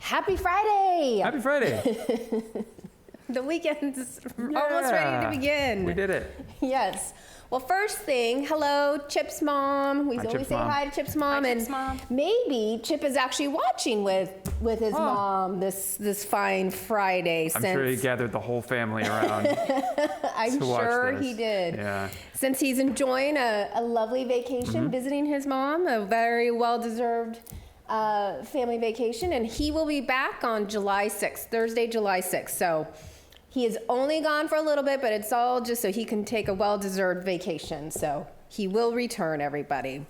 Happy Friday! Happy Friday! The weekend's almost ready to begin. We did it. Yes. Well, first thing, hello, Chip's mom. We always say hi to Chip's mom. Hi, Chip's mom. Maybe Chip is actually watching with his mom this fine Friday. I'm sure he gathered the whole family around. I'm sure he did. Yeah. Since he's enjoying a lovely vacation, visiting his mom, a very well-deserved family vacation, and he will be back on July 6th, Thursday, July 6th. So he is only gone for a little bit, but it's all just so he can take a well-deserved vacation. So he will return, everybody.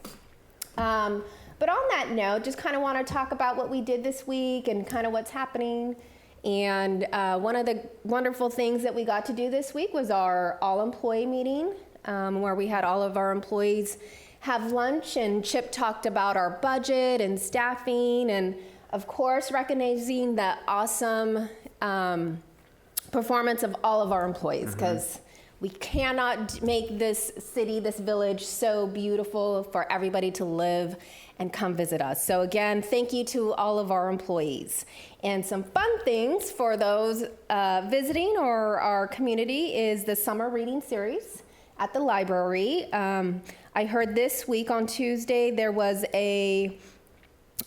But on that note, just kind of want to talk about what we did this week and kind of what's happening. And one of the wonderful things that we got to do this week was our all-employee meeting, where we had all of our employees have lunch, and Chip talked about our budget and staffing, and of course recognizing the awesome performance of all of our employees, because we cannot make this city, this village so beautiful for everybody to live and come visit us. So again, thank you to all of our employees. And some fun things for those visiting or our community is the summer reading series at the library. I heard this week on Tuesday there was a,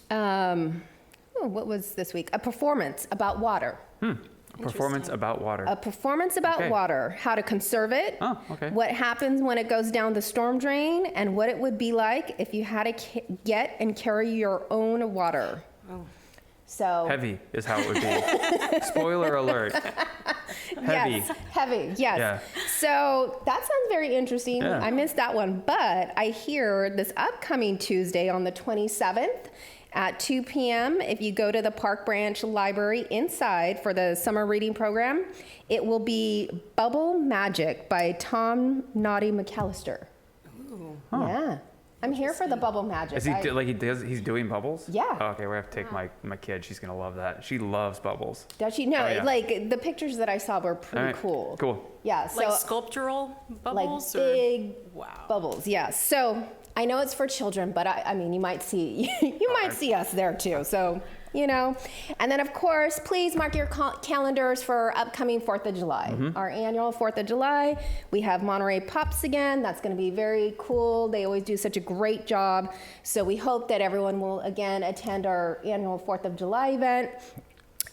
what was this week? A performance about water. A performance about water. A performance about water, how to conserve it, what happens when it goes down the storm drain, and what it would be like if you had to get and carry your own water. So heavy is how it would be. Spoiler alert. Heavy. Yes, heavy, yes. Yeah. So that sounds very interesting. Yeah. I missed that one, but I hear this upcoming Tuesday on the 27th at 2 p.m. If you go to the Park Branch Library inside for the summer reading program, it will be Bubble Magic by Tom Naughty McAllister. Ooh. Yeah. I'm here for the Bubble Magic. Is he's doing bubbles? Yeah. Oh, okay, we have to take my kid. She's gonna love that. She loves bubbles. Does she? No, Oh, yeah. like the pictures that I saw were pretty cool. Cool. Yeah. So Like sculptural bubbles? like big Wow. bubbles, yeah. So I know it's for children, but I mean, you might see might see us there too. So, you know. And then of course, please mark your calendars for upcoming 4th of July. Our annual 4th of July. We have Monterey Pops again. That's going to be very cool. They always do such a great job. So we hope that everyone will again attend our annual 4th of July event.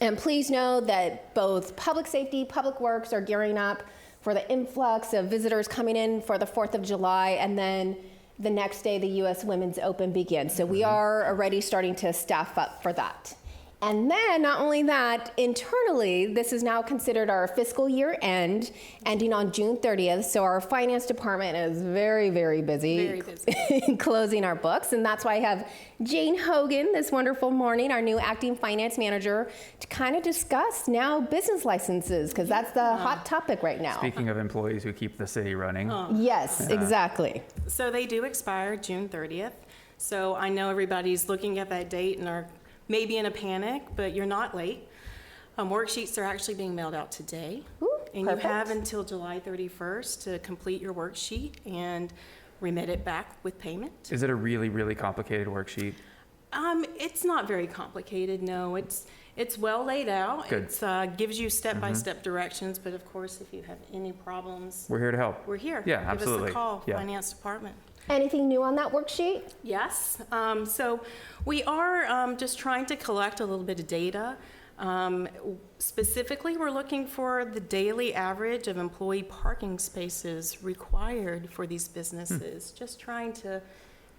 And please know that both Public Safety, Public Works are gearing up for the influx of visitors coming in for the 4th of July, and then the next day the U.S. Women's Open begins. So we are already starting to staff up for that. And then not only that, internally, this is now considered our fiscal year end, ending on June 30th. So our finance department is very, very busy. Very busy. Closing our books. And that's why I have Jane Hogan this wonderful morning, our new acting finance manager, to kind of discuss now business licenses, because that's the hot topic right now. Speaking of employees who keep the city running. Yes, exactly. So they do expire June 30th. So I know everybody's looking at that date and are maybe in a panic, but you're not late. Worksheets are actually being mailed out today. Ooh, and perfect. you have until July 31st to complete your worksheet and remit it back with payment. Is it a really, really complicated worksheet? It's not very complicated, no. It's well laid out. Good. It gives you step-by-step directions, but of course, if you have any problems, We're here to help. we're here. Yeah, Give absolutely. us a call, Yeah. Finance Department. Anything new on that worksheet? Yes, so we are just trying to collect a little bit of data. Specifically, we're looking for the daily average of employee parking spaces required for these businesses. Just trying to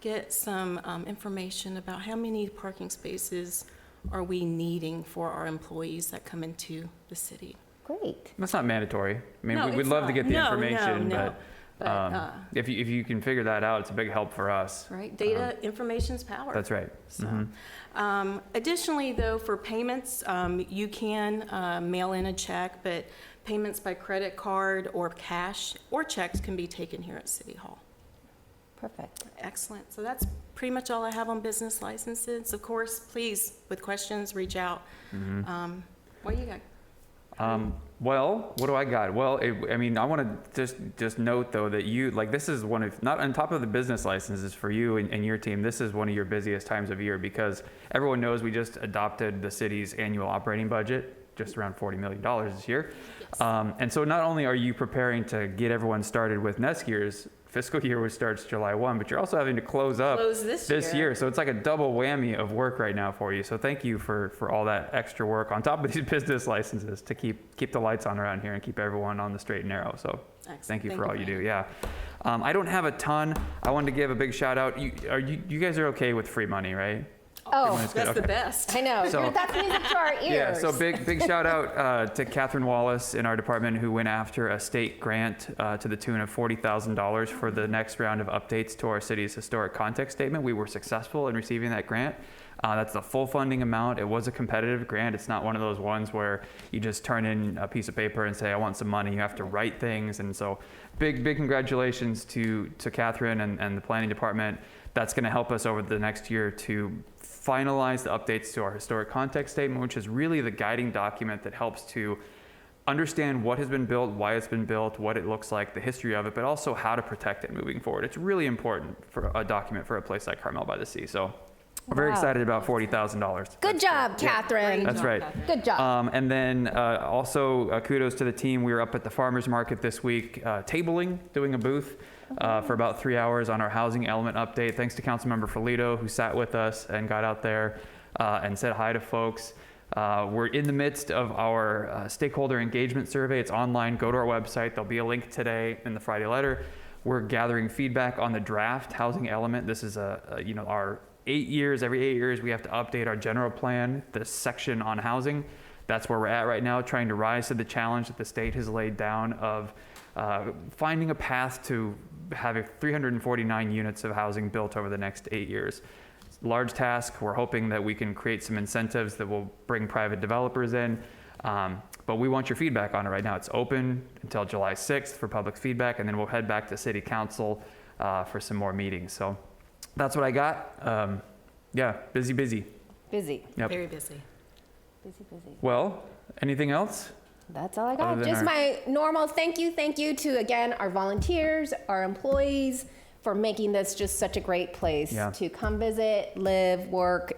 get some information about how many parking spaces are we needing for our employees that come into the city. Great. That's not mandatory. I mean, No, we'd it's love to not. get the No, information, no. but if you can figure that out, it's a big help for us. Right, data, information's power. That's right. So, additionally, though, for payments, you can mail in a check, but payments by credit card or cash or checks can be taken here at City Hall. Perfect. Excellent. So that's pretty much all I have on business licenses. Of course, please, with questions, reach out. What do you got? Well, what do I got? Well, I mean, I want to just note though that this is one of, not on top of the business licenses for you and your team, this is one of your busiest times of year because everyone knows we just adopted the city's annual operating budget, just around $40 million this year. Yes. And so not only are you preparing to get everyone started with next year's fiscal year, which starts July 1, but you're also having to close this year. So it's like a double whammy of work right now for you. So thank you for all that extra work on top of these business licenses to keep the lights on around here and keep everyone on the straight and narrow. So thank you for all you do. Yeah. I don't have a ton. I wanted to give a big shout out. You guys are okay with free money, right? Oh, That's the best. I know. So- That's music to our ears. Yeah, so big shout out to Catherine Wallace in our department who went after a state grant to the tune of $40,000 for the next round of updates to our city's historic context statement. We were successful in receiving that grant. That's the full funding amount. It was a competitive grant. It's not one of those ones where you just turn in a piece of paper and say, I want some money. You have to write things. And so big congratulations to Catherine and the planning department. That's going to help us over the next year to finalize the updates to our historic context statement, which is really the guiding document that helps to understand what has been built, why it's been built, what it looks like, the history of it, but also how to protect it moving forward. It's really important for a document for a place like Carmel-by-the-Sea. So we're very Wow. excited about $40,000. Good job, Catherine. That's right. Good job. And then also kudos to the team. We were up at the farmers market this week, tabling, doing a booth for about 3 hours on our housing element update. Thanks to Councilmember Ferlito, who sat with us and got out there and said hi to folks. We're in the midst of our stakeholder engagement survey. It's online. Go to our website. There'll be a link today in the Friday letter. We're gathering feedback on the draft housing element. This is our 8 years. Every 8 years, we have to update our general plan, the section on housing. That's where we're at right now, trying to rise to the challenge that the state has laid down of finding a path to having 349 units of housing built over the next 8 years. It's a large task. We're hoping that we can create some incentives that will bring private developers in. But we want your feedback on it right now. It's open until July 6th for public feedback, and then we'll head back to City Council for some more meetings. So that's what I got. Yeah, busy. Busy. Yep. Very busy. Busy. Well, anything else? That's all I Other got. than Just our- my normal thank you to, again, our volunteers, our employees for making this just such a great place Yeah. to come visit, live, work.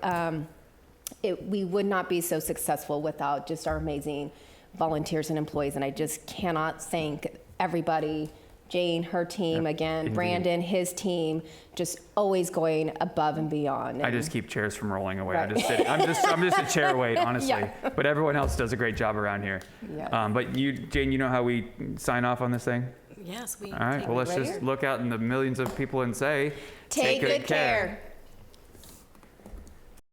We would not be so successful without just our amazing volunteers and employees. And I just cannot thank everybody, Jane, her team, Yep, again, indeed. Brandon, his team, just always going above and beyond. I And just keep chairs from rolling away. Right. I'm just sitting. I'm just a chair weight, honestly. Yeah. But everyone else does a great job around here. Yeah. But you, Jane, you know how we sign off on this thing? Yes, we. All right. take Well, let's right just here. look out in the millions of people and say, Take good care.